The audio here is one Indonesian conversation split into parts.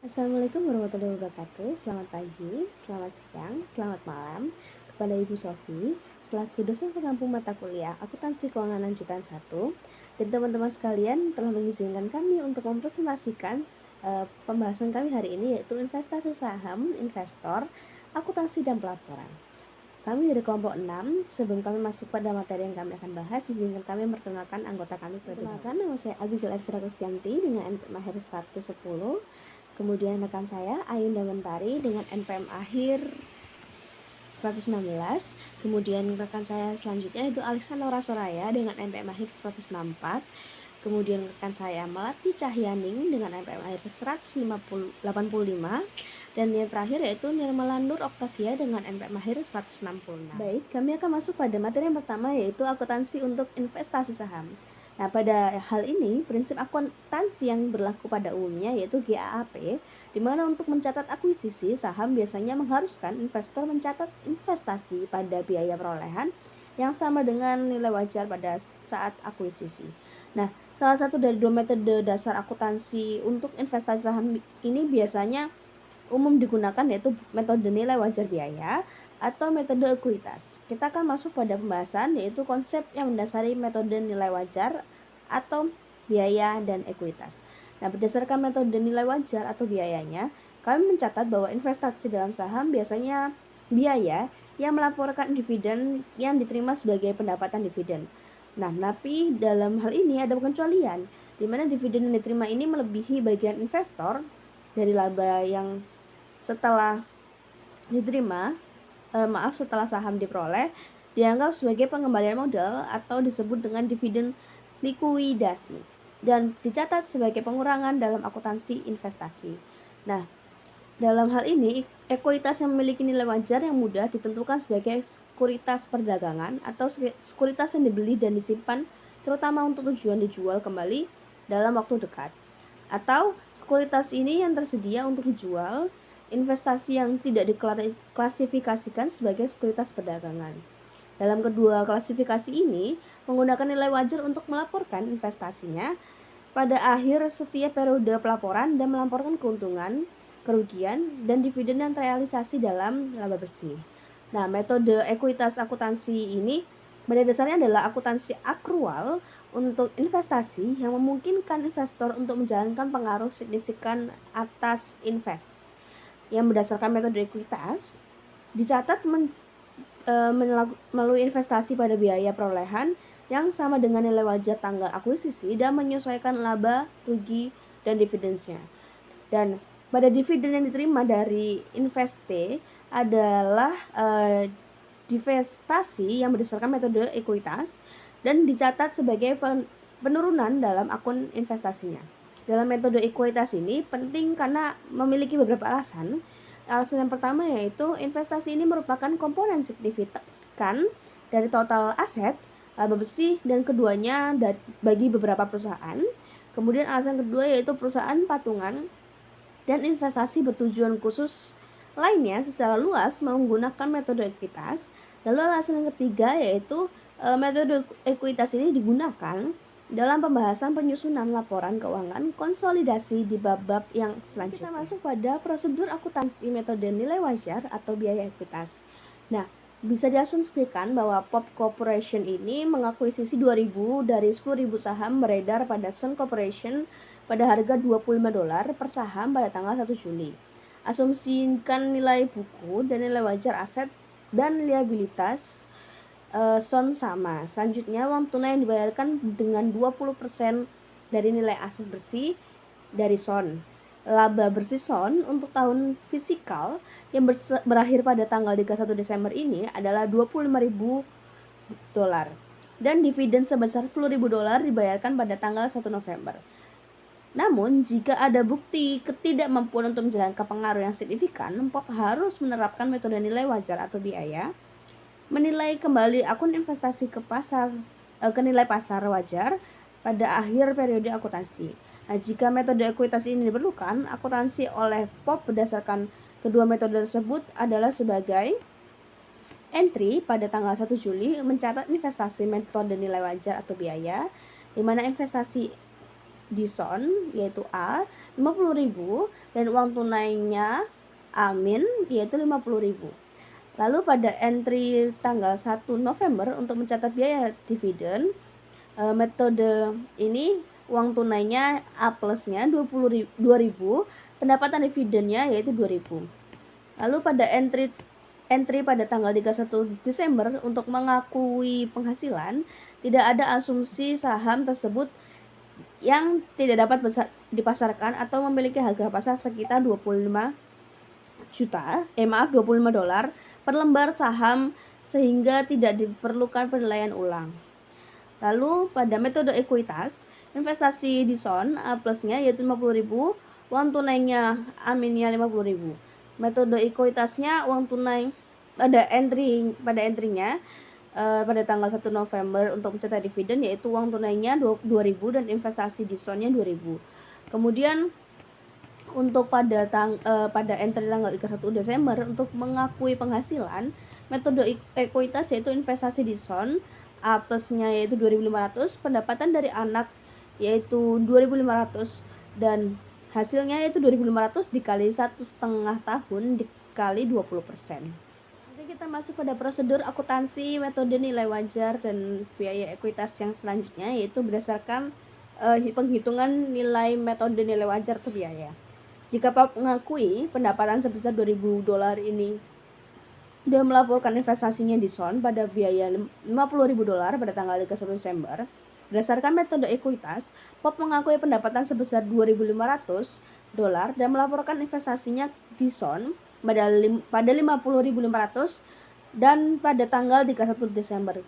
Assalamualaikum warahmatullahi wabarakatuh. Selamat pagi, selamat siang, selamat malam kepada Ibu Sofi selaku dosen pengampu mata kuliah Akuntansi Keuangan Lanjutan 1 dan teman-teman sekalian telah mengizinkan kami untuk mempresentasikan pembahasan kami hari ini, yaitu investasi saham, investor, akuntansi dan pelaporan. Kami dari kelompok 6. Sebelum kami masuk pada materi yang kami akan bahas, izinkan kami memperkenalkan anggota kami. Perkenalkan, nama saya Abigail Elvira Kristianti dengan NPM akhir 110. Kemudian rekan saya Ayunda Mentari dengan NPM akhir 116. Kemudian rekan saya selanjutnya itu Alexandra Soraya dengan NPM akhir 164. Kemudian rekan saya Melati Cahyaning dengan NPM akhir 185. Dan yang terakhir yaitu Nirmala Nur Oktavia dengan NPM akhir 166. Baik, kami akan masuk pada materi yang pertama, yaitu akuntansi untuk investasi saham. Nah, pada hal ini, prinsip akuntansi yang berlaku pada umumnya yaitu GAAP, di mana untuk mencatat akuisisi saham biasanya mengharuskan investor mencatat investasi pada biaya perolehan yang sama dengan nilai wajar pada saat akuisisi. Nah, salah satu dari dua metode dasar akuntansi untuk investasi saham ini biasanya umum digunakan, yaitu metode nilai wajar biaya atau metode ekuitas. Kita akan masuk pada pembahasan, yaitu konsep yang mendasari metode nilai wajar atau biaya dan ekuitas. Nah, berdasarkan metode nilai wajar atau biayanya, kami mencatat bahwa investasi dalam saham biasanya biaya yang melaporkan dividen yang diterima sebagai pendapatan dividen. Nah, tapi dalam hal ini ada pengecualian, di mana dividen yang diterima ini melebihi bagian investor dari laba yang setelah diterima, setelah saham diperoleh, dianggap sebagai pengembalian modal atau disebut dengan dividen likuidasi dan dicatat sebagai pengurangan dalam akuntansi investasi. Nah, dalam hal ini, ekuitas yang memiliki nilai wajar yang mudah ditentukan sebagai sekuritas perdagangan atau sekuritas yang dibeli dan disimpan terutama untuk tujuan dijual kembali dalam waktu dekat. Atau sekuritas ini yang tersedia untuk dijual, investasi yang tidak diklasifikasikan sebagai sekuritas perdagangan. Dalam kedua klasifikasi ini, menggunakan nilai wajar untuk melaporkan investasinya pada akhir setiap periode pelaporan dan melaporkan keuntungan, kerugian, dan dividen yang terrealisasi dalam laba bersih. Nah, metode ekuitas akuntansi ini pada dasarnya adalah akuntansi akrual untuk investasi yang memungkinkan investor untuk menjalankan pengaruh signifikan atas invest. Yang berdasarkan metode ekuitas dicatat melalui investasi pada biaya perolehan yang sama dengan nilai wajar tanggal akuisisi dan menyesuaikan laba, rugi, dan dividendnya. Dan pada dividen yang diterima dari investe adalah divestasi yang berdasarkan metode ekuitas dan dicatat sebagai penurunan dalam akun investasinya. Dalam metode ekuitas ini penting karena memiliki beberapa alasan. Alasan yang pertama yaitu investasi ini merupakan komponen signifikan dari total aset laba bersih dan keduanya bagi beberapa perusahaan. Kemudian alasan kedua yaitu perusahaan patungan dan investasi bertujuan khusus lainnya secara luas menggunakan metode ekuitas. Lalu alasan yang ketiga yaitu metode ekuitas ini digunakan dalam pembahasan penyusunan laporan keuangan konsolidasi di bab-bab yang selanjutnya. Kita masuk pada prosedur akuntansi metode nilai wajar atau biaya ekuitas. Nah, bisa diasumsikan bahwa Pop Corporation ini mengakuisisi 2.000 dari 10.000 saham beredar pada Sun Corporation pada harga $25 per saham pada tanggal 1 Juli. Asumsikan nilai buku dan nilai wajar aset dan liabilitas Son sama. Selanjutnya, uang tunai yang dibayarkan dengan 20% dari nilai aset bersih dari Son. Laba bersih Son untuk tahun fisikal yang berakhir pada tanggal 31 Desember ini adalah $25.000 dan dividen sebesar $10.000 dibayarkan pada tanggal 1 November. Namun, jika ada bukti ketidakmampuan untuk menjalankan pengaruh yang signifikan, POP harus menerapkan metode nilai wajar atau biaya, menilai kembali akun investasi ke nilai pasar wajar pada akhir periode akuntansi. Nah, jika metode ekuitas ini diperlukan, akuntansi oleh POP berdasarkan kedua metode tersebut adalah sebagai entry pada tanggal 1 Juli mencatat investasi metode nilai wajar atau biaya, di mana investasi Dison yaitu A 50.000 dan uang tunainya Amin yaitu 50.000. Lalu pada entry tanggal 1 November untuk mencatat biaya dividen, metode ini uang tunainya A plusnya 2.000, pendapatan dividennya yaitu 2.000. Lalu pada entry pada tanggal 31 Desember untuk mengakui penghasilan, tidak ada asumsi saham tersebut yang tidak dapat dipasarkan atau memiliki harga pasar sekitar 25 dolar per lembar saham sehingga tidak diperlukan penilaian ulang. Lalu pada metode ekuitas, investasi Dison A plusnya yaitu 50.000, uang tunainya Aminnya 50.000. Metode ekuitasnya uang tunai pada entry-nya pada tanggal 1 November untuk mencatat dividen yaitu uang tunainya 2.000 dan investasi Disonnya 2.000. Kemudian untuk pada entry tanggal 31 Desember untuk mengakui penghasilan, metode ekuitas yaitu investasi Dison A plusnya yaitu 2.500, pendapatan dari anak yaitu 2.500 dan hasilnya yaitu 2.500 dikali 1,5 tahun dikali 20%. Nanti kita masuk pada prosedur akuntansi metode nilai wajar dan biaya ekuitas yang selanjutnya yaitu berdasarkan penghitungan nilai metode nilai wajar atau biaya. Jika Pak mengakui pendapatan sebesar 2.000 dolar ini dia melaporkan investasinya di Dison pada biaya 50.000 dolar pada tanggal 31 Desember. Berdasarkan metode ekuitas, Pop mengakui pendapatan sebesar 2.500 dolar dan melaporkan investasinya di Dison pada 50.500 dan pada tanggal 31 Desember.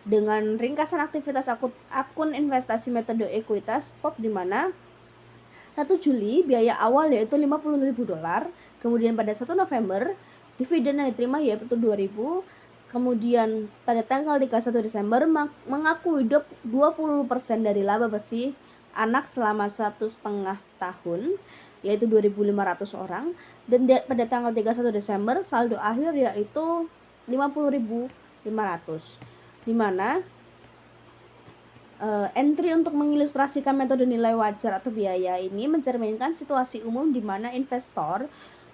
Dengan ringkasan aktivitas akun investasi metode ekuitas Pop di mana 1 Juli biaya awal yaitu 50.000 dolar, kemudian pada 1 November dividen yang diterima yaitu 2.000, kemudian pada tanggal 31 Desember mengakui 20% dari laba bersih anak selama 1,5 tahun yaitu 2.500 orang, dan pada tanggal 31 Desember saldo akhir yaitu 50.500, di mana entry untuk mengilustrasikan metode nilai wajar atau biaya ini mencerminkan situasi umum di mana investor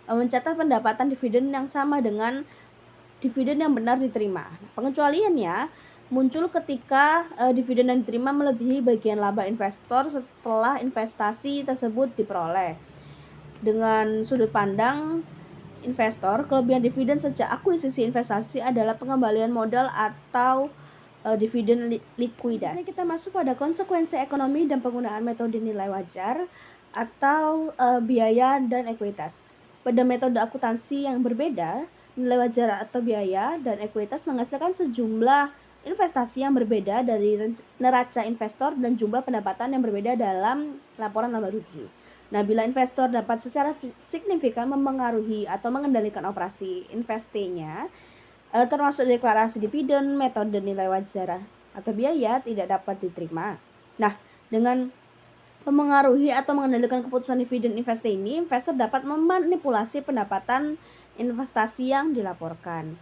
mencatat pendapatan dividen yang sama dengan dividen yang benar diterima. Pengecualiannya muncul ketika dividen yang diterima melebihi bagian laba investor setelah investasi tersebut diperoleh. Dengan sudut pandang investor, kelebihan dividen sejak akuisisi investasi adalah pengembalian modal atau dividen likuidas. Jadi kita masuk pada konsekuensi ekonomi dan penggunaan metode nilai wajar atau biaya dan ekuitas. Pada metode akuntansi yang berbeda, nilai wajar atau biaya dan ekuitas menghasilkan sejumlah investasi yang berbeda dari neraca investor dan jumlah pendapatan yang berbeda dalam laporan laba rugi. Nah, bila investor dapat secara signifikan memengaruhi atau mengendalikan operasi investasinya, termasuk deklarasi dividen, metode nilai wajar atau biaya tidak dapat diterima. Nah, dengan memengaruhi atau mengendalikan keputusan dividen investasi ini, investor dapat memanipulasi pendapatan investasi yang dilaporkan.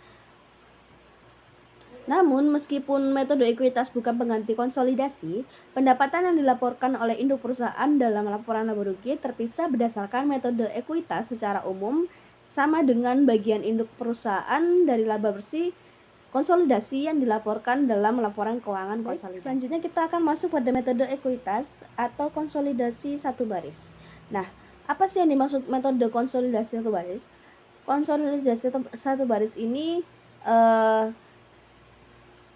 Namun, meskipun metode ekuitas bukan pengganti konsolidasi, pendapatan yang dilaporkan oleh induk perusahaan dalam laporan laba rugi terpisah berdasarkan metode ekuitas secara umum sama dengan bagian induk perusahaan dari laba bersih konsolidasi yang dilaporkan dalam laporan keuangan konsolidasi. Selanjutnya kita akan masuk pada metode ekuitas atau konsolidasi satu baris. Nah, apa sih yang dimaksud metode konsolidasi satu baris? Konsolidasi satu baris ini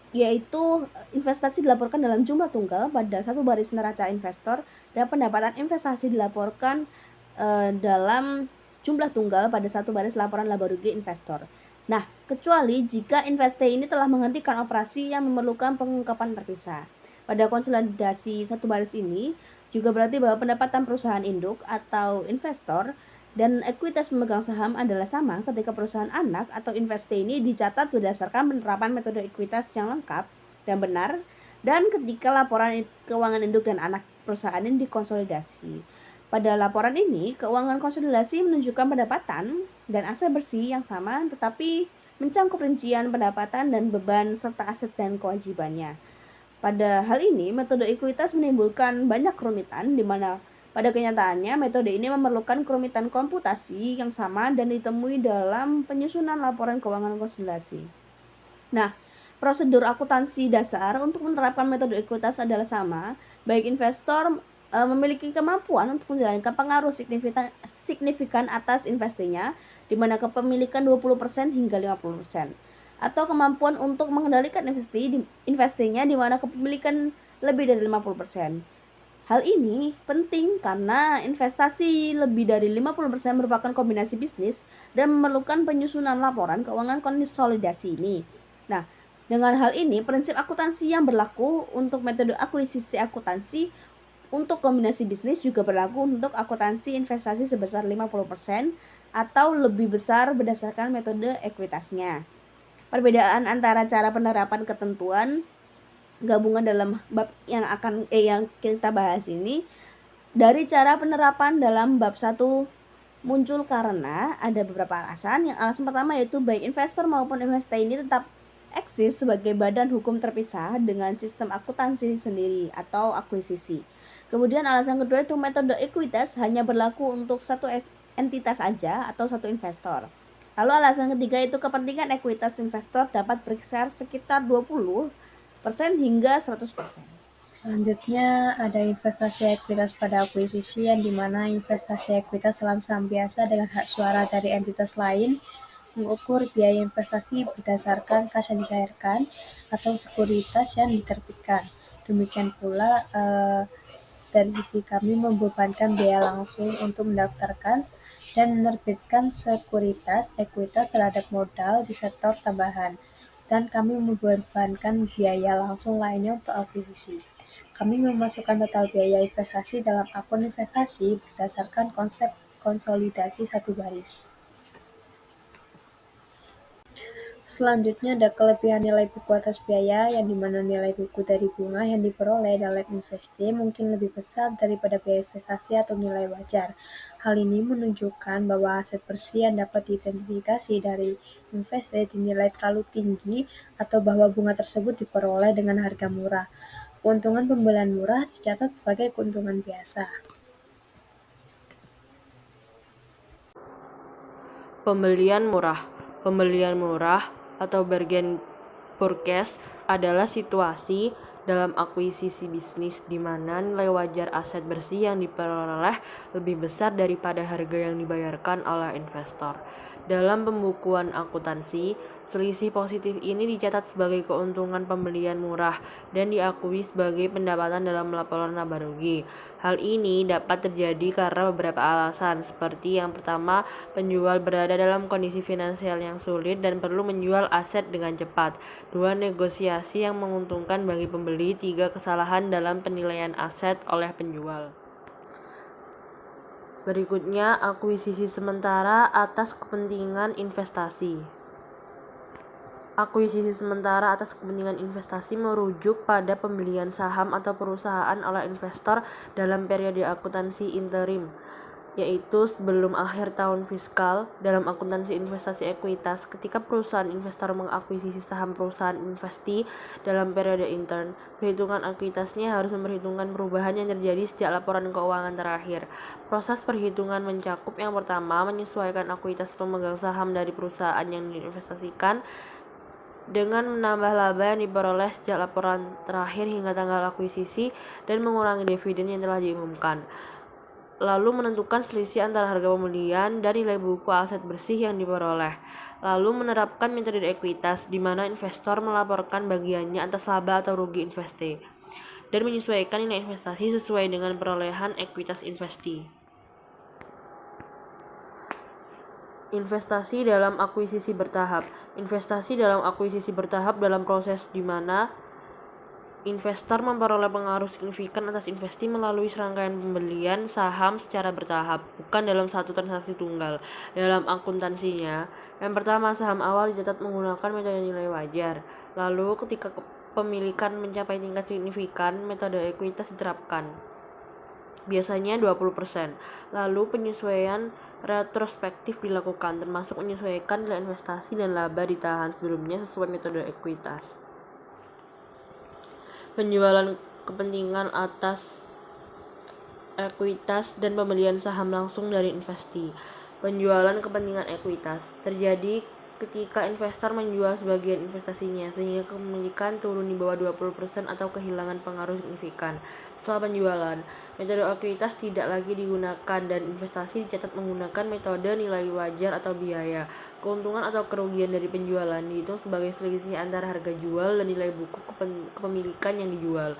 yaitu investasi dilaporkan dalam jumlah tunggal pada satu baris neraca investor dan pendapatan investasi dilaporkan dalam jumlah tunggal pada satu baris laporan laba rugi investor. Nah, kecuali jika investasi ini telah menghentikan operasi yang memerlukan pengungkapan terpisah. Pada konsolidasi satu baris ini juga berarti bahwa pendapatan perusahaan induk atau investor dan ekuitas pemegang saham adalah sama ketika perusahaan anak atau investasi ini dicatat berdasarkan penerapan metode ekuitas yang lengkap dan benar, dan ketika laporan keuangan induk dan anak perusahaan ini dikonsolidasi. Pada laporan ini, keuangan konsolidasi menunjukkan pendapatan dan aset bersih yang sama, tetapi mencangkup rincian pendapatan dan beban serta aset dan kewajibannya. Pada hal ini, metode ekuitas menimbulkan banyak kerumitan, di mana pada kenyataannya metode ini memerlukan kerumitan komputasi yang sama dan ditemui dalam penyusunan laporan keuangan konsolidasi. Nah, prosedur akuntansi dasar untuk menerapkan metode ekuitas adalah sama, baik investor memiliki kemampuan untuk menjalankan pengaruh signifikan atas investasinya, di mana kepemilikan 20% hingga 50%, atau kemampuan untuk mengendalikan investasinya di mana kepemilikan lebih dari 50%. Hal ini penting karena investasi lebih dari 50% merupakan kombinasi bisnis dan memerlukan penyusunan laporan keuangan konsolidasi ini. Nah, dengan hal ini, prinsip akuntansi yang berlaku untuk metode akuisisi akuntansi untuk kombinasi bisnis juga berlaku untuk akuntansi investasi sebesar 50% atau lebih besar berdasarkan metode ekuitasnya. Perbedaan antara cara penerapan ketentuan gabungan dalam bab yang kita bahas ini dari cara penerapan dalam bab 1 muncul karena ada beberapa alasan. Yang alasan pertama yaitu baik investor maupun investasi ini tetap eksis sebagai badan hukum terpisah dengan sistem akuntansi sendiri atau akuisisi. Kemudian alasan kedua itu metode ekuitas hanya berlaku untuk satu entitas saja atau satu investor. Lalu alasan ketiga itu kepentingan ekuitas investor dapat berkisar sekitar 20% hingga 100%. Selanjutnya ada investasi ekuitas pada akuisisi yang dimana investasi ekuitas saham biasa dengan hak suara dari entitas lain mengukur biaya investasi berdasarkan kas yang dicairkan atau sekuritas yang diterbitkan. Demikian pula dari sisi kami membebankan biaya langsung untuk mendaftarkan dan menerbitkan sekuritas ekuitas terhadap modal di sektor tambahan, dan kami membebankan biaya langsung lainnya untuk akuisisi. Kami memasukkan total biaya investasi dalam akun investasi berdasarkan konsep konsolidasi satu baris. Selanjutnya ada kelebihan nilai buku atas biaya, yang dimana nilai buku dari bunga yang diperoleh dalam investasi mungkin lebih besar daripada biaya investasi atau nilai wajar. Hal ini menunjukkan bahwa aset bersih yang dapat diidentifikasi dari investasi dinilai terlalu tinggi atau bahwa bunga tersebut diperoleh dengan harga murah. Keuntungan pembelian murah dicatat sebagai keuntungan biasa. Pembelian murah atau bargain purchase adalah situasi dalam akuisisi bisnis di mana nilai wajar aset bersih yang diperoleh lebih besar daripada harga yang dibayarkan oleh investor. Dalam pembukuan akuntansi, selisih positif ini dicatat sebagai keuntungan pembelian murah dan diakui sebagai pendapatan dalam laporan laba rugi. Hal ini dapat terjadi karena beberapa alasan, seperti yang pertama, penjual berada dalam kondisi finansial yang sulit dan perlu menjual aset dengan cepat. 2. Negosiasi yang menguntungkan bagi pembeli. 3. Kesalahan dalam penilaian aset oleh penjual. Berikutnya, akuisisi sementara atas kepentingan investasi. Akuisisi sementara atas kepentingan investasi merujuk pada pembelian saham atau perusahaan oleh investor dalam periode akuntansi interim, yaitu sebelum akhir tahun fiskal. Dalam akuntansi investasi ekuitas, ketika perusahaan investor mengakuisisi saham perusahaan investi dalam periode intern, perhitungan ekuitasnya harus memperhitungkan perubahan yang terjadi sejak laporan keuangan terakhir. Proses perhitungan mencakup yang pertama, menyesuaikan ekuitas pemegang saham dari perusahaan yang diinvestasikan dengan menambah laba yang diperoleh sejak laporan terakhir hingga tanggal akuisisi dan mengurangi dividen yang telah diumumkan. Lalu menentukan selisih antara harga pembelian dan nilai buku aset bersih yang diperoleh. Lalu menerapkan metode ekuitas, di mana investor melaporkan bagiannya atas laba atau rugi investasi dan menyesuaikan nilai investasi sesuai dengan perolehan ekuitas investasi. Investasi dalam akuisisi bertahap. Investasi dalam akuisisi bertahap dalam proses di mana investor memperoleh pengaruh signifikan atas investasi melalui serangkaian pembelian saham secara bertahap, bukan dalam satu transaksi tunggal. Dalam akuntansinya, yang pertama, saham awal dicatat menggunakan metode nilai wajar. Lalu ketika kepemilikan mencapai tingkat signifikan, metode ekuitas diterapkan, biasanya 20%. Lalu penyesuaian retrospektif dilakukan, termasuk menyesuaikan nilai investasi dan laba ditahan sebelumnya sesuai metode ekuitas. penjualan kepentingan atas ekuitas, dan pembelian saham langsung dari investi. Penjualan kepentingan ekuitas terjadi ketika investor menjual sebagian investasinya sehingga kepemilikan turun di bawah 20% atau kehilangan pengaruh signifikan. Setelah penjualan, metode ekuitas tidak lagi digunakan dan investasi dicatat menggunakan metode nilai wajar atau biaya. Keuntungan atau kerugian dari penjualan dihitung sebagai selisih antara harga jual dan nilai buku kepemilikan yang dijual.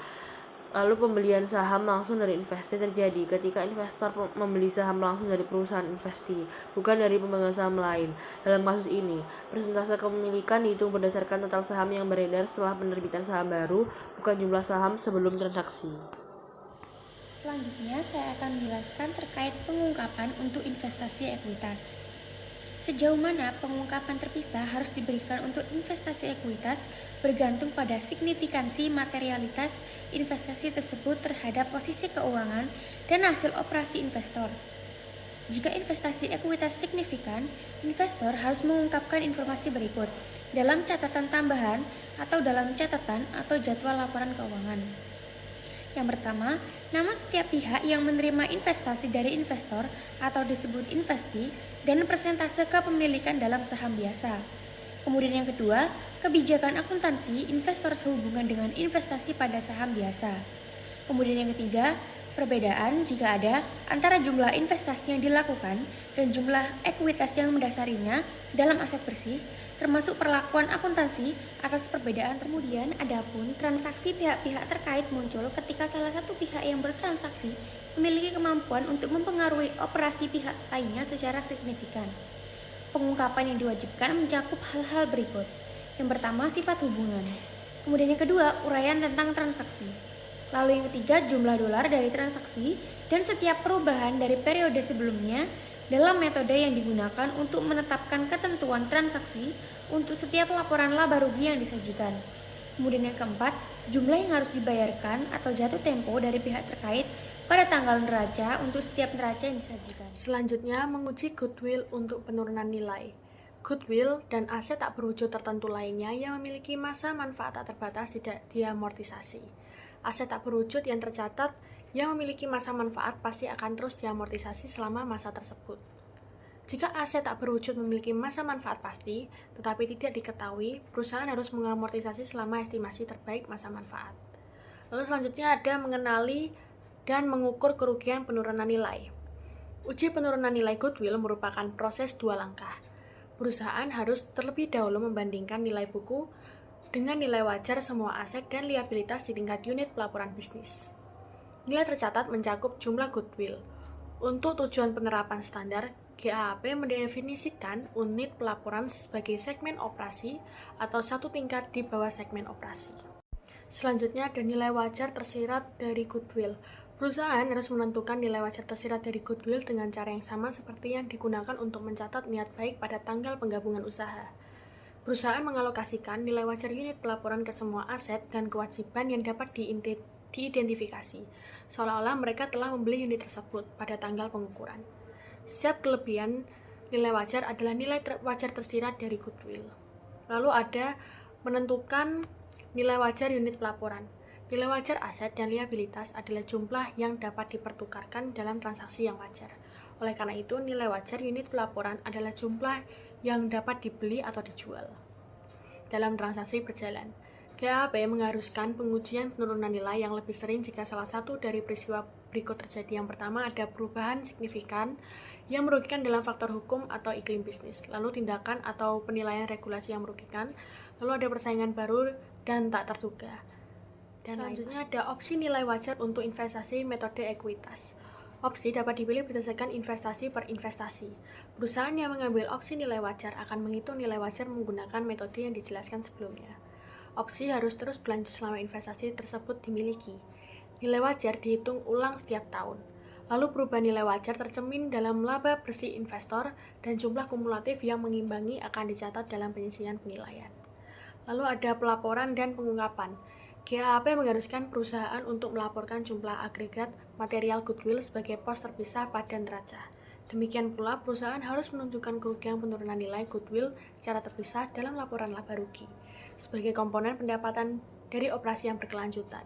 Lalu pembelian saham langsung dari investi terjadi ketika investor membeli saham langsung dari perusahaan investi, bukan dari pemegang saham lain. Dalam kasus ini, persentase kepemilikan dihitung berdasarkan total saham yang beredar setelah penerbitan saham baru, bukan jumlah saham sebelum transaksi. Selanjutnya, saya akan menjelaskan terkait pengungkapan untuk investasi ekuitas. Sejauh mana pengungkapan terpisah harus diberikan untuk investasi ekuitas bergantung pada signifikansi materialitas investasi tersebut terhadap posisi keuangan dan hasil operasi investor. Jika investasi ekuitas signifikan, investor harus mengungkapkan informasi berikut dalam catatan tambahan atau dalam catatan atau jadwal laporan keuangan. Yang pertama, nama setiap pihak yang menerima investasi dari investor atau disebut investi dan persentase kepemilikan dalam saham biasa. Kemudian yang kedua, kebijakan akuntansi investor sehubungan dengan investasi pada saham biasa. Kemudian yang ketiga, perbedaan jika ada antara jumlah investasi yang dilakukan dan jumlah ekuitas yang mendasarinya dalam aset bersih, termasuk perlakuan akuntansi atas perbedaan. Kemudian adapun transaksi pihak-pihak terkait muncul ketika salah satu pihak yang bertransaksi memiliki kemampuan untuk mempengaruhi operasi pihak lainnya secara signifikan. Pengungkapan yang diwajibkan mencakup hal-hal berikut. Yang pertama, sifat hubungan. Kemudian yang kedua, uraian tentang transaksi. Lalu yang ketiga, jumlah dolar dari transaksi dan setiap perubahan dari periode sebelumnya dalam metode yang digunakan untuk menetapkan ketentuan transaksi untuk setiap laporan laba rugi yang disajikan. Kemudian yang keempat, jumlah yang harus dibayarkan atau jatuh tempo dari pihak terkait pada tanggal neraca untuk setiap neraca yang disajikan. Selanjutnya, menguji goodwill untuk penurunan nilai. Goodwill dan aset tak berwujud tertentu lainnya yang memiliki masa manfaat tak terbatas tidak diamortisasi. Aset tak berwujud yang tercatat yang memiliki masa manfaat pasti akan terus diamortisasi selama masa tersebut. Jika aset tak berwujud memiliki masa manfaat pasti, tetapi tidak diketahui, perusahaan harus mengamortisasi selama estimasi terbaik masa manfaat. Lalu selanjutnya ada mengenali dan mengukur kerugian penurunan nilai. Uji penurunan nilai goodwill merupakan proses dua langkah. Perusahaan harus terlebih dahulu membandingkan nilai buku dengan nilai wajar semua aset dan liabilitas di tingkat unit pelaporan bisnis. Nilai tercatat mencakup jumlah goodwill. Untuk tujuan penerapan standar, GAAP mendefinisikan unit pelaporan sebagai segmen operasi atau satu tingkat di bawah segmen operasi. Selanjutnya ada nilai wajar tersirat dari goodwill. Perusahaan harus menentukan nilai wajar tersirat dari goodwill dengan cara yang sama seperti yang digunakan untuk mencatat niat baik pada tanggal penggabungan usaha. Perusahaan mengalokasikan nilai wajar unit pelaporan ke semua aset dan kewajiban yang dapat diidentifikasi, seolah-olah mereka telah membeli unit tersebut pada tanggal pengukuran. Setiap kelebihan nilai wajar adalah nilai wajar tersirat dari goodwill. Lalu ada menentukan nilai wajar unit pelaporan. Nilai wajar aset dan liabilitas adalah jumlah yang dapat dipertukarkan dalam transaksi yang wajar. Oleh karena itu, nilai wajar unit pelaporan adalah jumlah yang dapat dibeli atau dijual dalam transaksi berjalan. GAAP mengharuskan pengujian penurunan nilai yang lebih sering jika salah satu dari peristiwa berikut terjadi. Yang pertama, ada perubahan signifikan yang merugikan dalam faktor hukum atau iklim bisnis, lalu tindakan atau penilaian regulasi yang merugikan, lalu ada persaingan baru dan tak terduga. Dan selanjutnya ada opsi nilai wajar untuk investasi metode ekuitas. Opsi dapat dipilih berdasarkan investasi per investasi. Perusahaan yang mengambil opsi nilai wajar akan menghitung nilai wajar menggunakan metode yang dijelaskan sebelumnya. Opsi harus terus berlanjut selama investasi tersebut dimiliki. Nilai wajar dihitung ulang setiap tahun. Lalu perubahan nilai wajar tercermin dalam laba bersih investor dan jumlah kumulatif yang mengimbangi akan dicatat dalam penyisihan penilaian. Lalu ada pelaporan dan pengungkapan. GAAP mengharuskan perusahaan untuk melaporkan jumlah agregat material goodwill sebagai pos terpisah pada neraca. Demikian pula, perusahaan harus menunjukkan kerugian penurunan nilai goodwill secara terpisah dalam laporan laba rugi sebagai komponen pendapatan dari operasi yang berkelanjutan.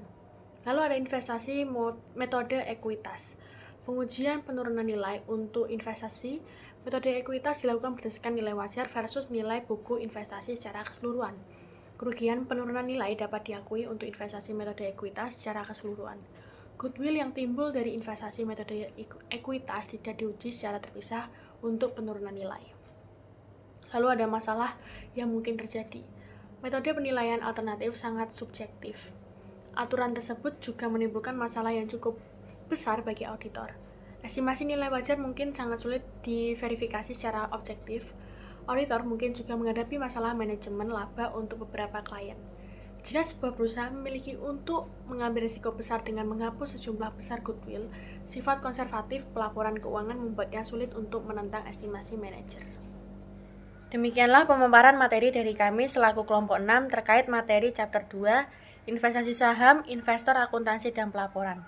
Lalu ada investasi metode ekuitas. Pengujian penurunan nilai untuk investasi, metode ekuitas dilakukan berdasarkan nilai wajar versus nilai buku investasi secara keseluruhan. Kerugian penurunan nilai dapat diakui untuk investasi metode ekuitas secara keseluruhan. Goodwill yang timbul dari investasi metode ekuitas tidak diuji secara terpisah untuk penurunan nilai. Lalu ada masalah yang mungkin terjadi. Metode penilaian alternatif sangat subjektif. Aturan tersebut juga menimbulkan masalah yang cukup besar bagi auditor. Estimasi nilai wajar mungkin sangat sulit diverifikasi secara objektif. Auditor mungkin juga menghadapi masalah manajemen laba untuk beberapa klien. Jika sebuah perusahaan memiliki untuk mengambil risiko besar dengan menghapus sejumlah besar goodwill, sifat konservatif pelaporan keuangan membuatnya sulit untuk menentang estimasi manajer. Demikianlah pemaparan materi dari kami selaku kelompok 6 terkait materi chapter 2, investasi saham, investor, akuntansi, dan pelaporan.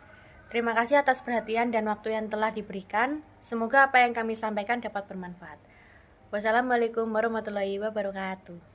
Terima kasih atas perhatian dan waktu yang telah diberikan. Semoga apa yang kami sampaikan dapat bermanfaat. Wassalamualaikum warahmatullahi wabarakatuh.